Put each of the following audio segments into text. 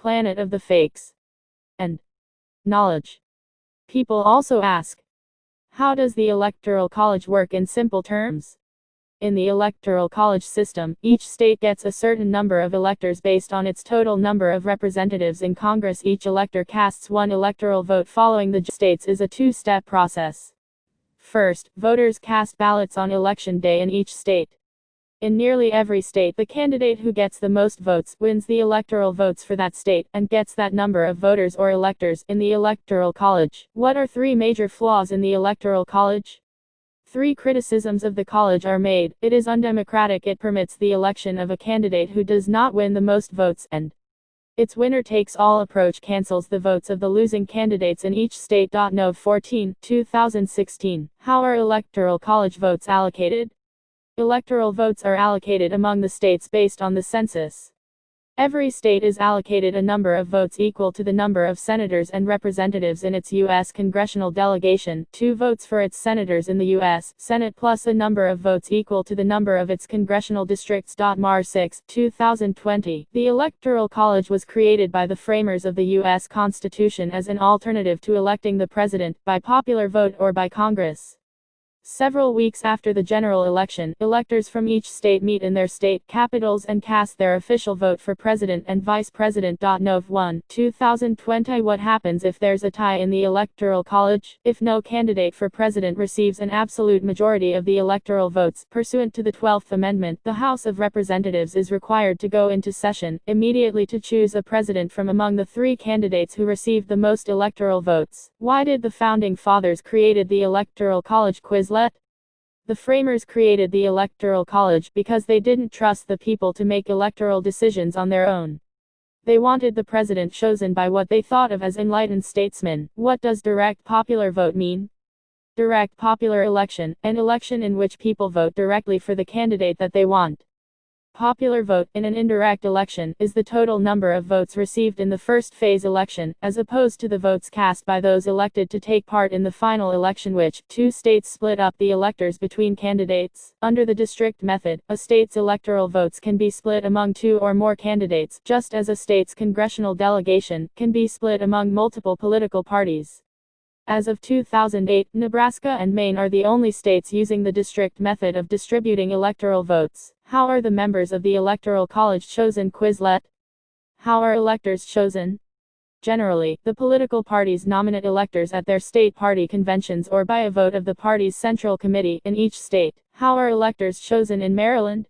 planet of the fakes and knowledge. People also ask, how does the Electoral College work in simple terms? In the Electoral College system, each state gets a certain number of electors based on its total number of representatives in Congress. Each elector casts one electoral vote. Following the states is a two-step process. First, voters cast ballots on election day in each state. In nearly every state, the candidate who gets the most votes wins the electoral votes for that state, and gets that number of voters or electors in the Electoral College. What are three major flaws in the Electoral College? Three criticisms of the college are made. It is undemocratic. It permits the election of a candidate who does not win the most votes, and its winner-takes-all approach cancels the votes of the losing candidates in each state. Nov 14, 2016. How are Electoral College votes allocated? Electoral votes are allocated among the states based on the census. Every state is allocated a number of votes equal to the number of senators and representatives in its U.S. congressional delegation, 2 votes for its senators in the U.S. Senate plus a number of votes equal to the number of its congressional districts. Mar 6, 2020. The Electoral College was created by the framers of the U.S. Constitution as an alternative to electing the president, by popular vote or by Congress. Several weeks after the general election, electors from each state meet in their state capitals and cast their official vote for president and vice president. Nov 1, 2020. What happens if there's a tie in the Electoral College? If no candidate for president receives an absolute majority of the electoral votes, pursuant to the 12th Amendment, the House of Representatives is required to go into session immediately to choose a president from among the 3 candidates who received the most electoral votes. Why did the Founding Fathers created the Electoral College? Quizlet. The framers created the Electoral College because they didn't trust the people to make electoral decisions on their own. They wanted the president chosen by what they thought of as enlightened statesmen. What does direct popular vote mean? Direct popular election, an election in which people vote directly for the candidate that they want. Popular vote, in an indirect election, is the total number of votes received in the first phase election, as opposed to the votes cast by those elected to take part in the final election, which 2 states split up the electors between candidates. Under the district method, a state's electoral votes can be split among 2 or more candidates, just as a state's congressional delegation can be split among multiple political parties. As of 2008, Nebraska and Maine are the only states using the district method of distributing electoral votes. How are the members of the Electoral College chosen? Quizlet. How are electors chosen? Generally, the political parties nominate electors at their state party conventions or by a vote of the party's central committee in each state. How are electors chosen in Maryland?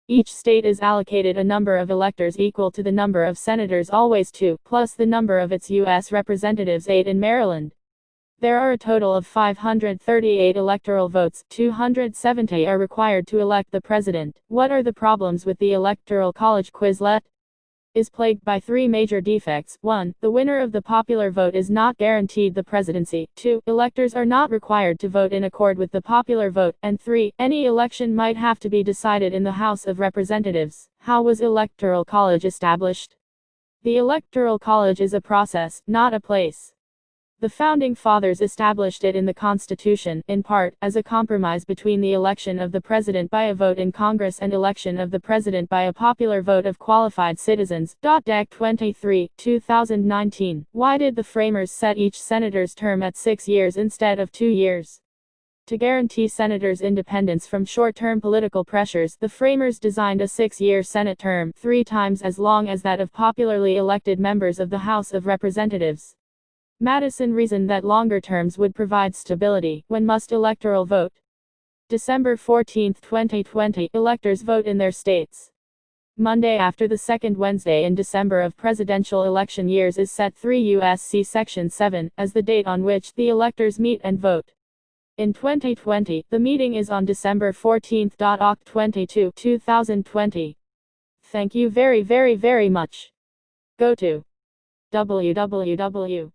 Each state is allocated a number of electors equal to the number of senators, always 2, plus the number of its U.S. representatives, 8 in Maryland. There are a total of 538 electoral votes. 270 are required to elect the president. What are the problems with the Electoral College? Quizlet is plagued by 3 major defects. 1. The winner of the popular vote is not guaranteed the presidency. 2. Electors are not required to vote in accord with the popular vote. And 3. Any election might have to be decided in the House of Representatives. How was Electoral College established? The Electoral College is a process, not a place. The Founding Fathers established it in the Constitution, in part, as a compromise between the election of the president by a vote in Congress and election of the president by a popular vote of qualified citizens. Dec. 23, 2019. Why did the framers set each senator's term at 6 years instead of 2 years? To guarantee senators independence from short-term political pressures, the framers designed a 6-year Senate term, 3 times as long as that of popularly elected members of the House of Representatives. Madison reasoned that longer terms would provide stability. When must electoral vote? December 14, 2020. Electors vote in their states. Monday after the second Wednesday in December of presidential election years is set 3 U.S.C. Section 7, as the date on which the electors meet and vote. In 2020, the meeting is on December 14, Oct. 22, 2020. Thank you very much. Go to www.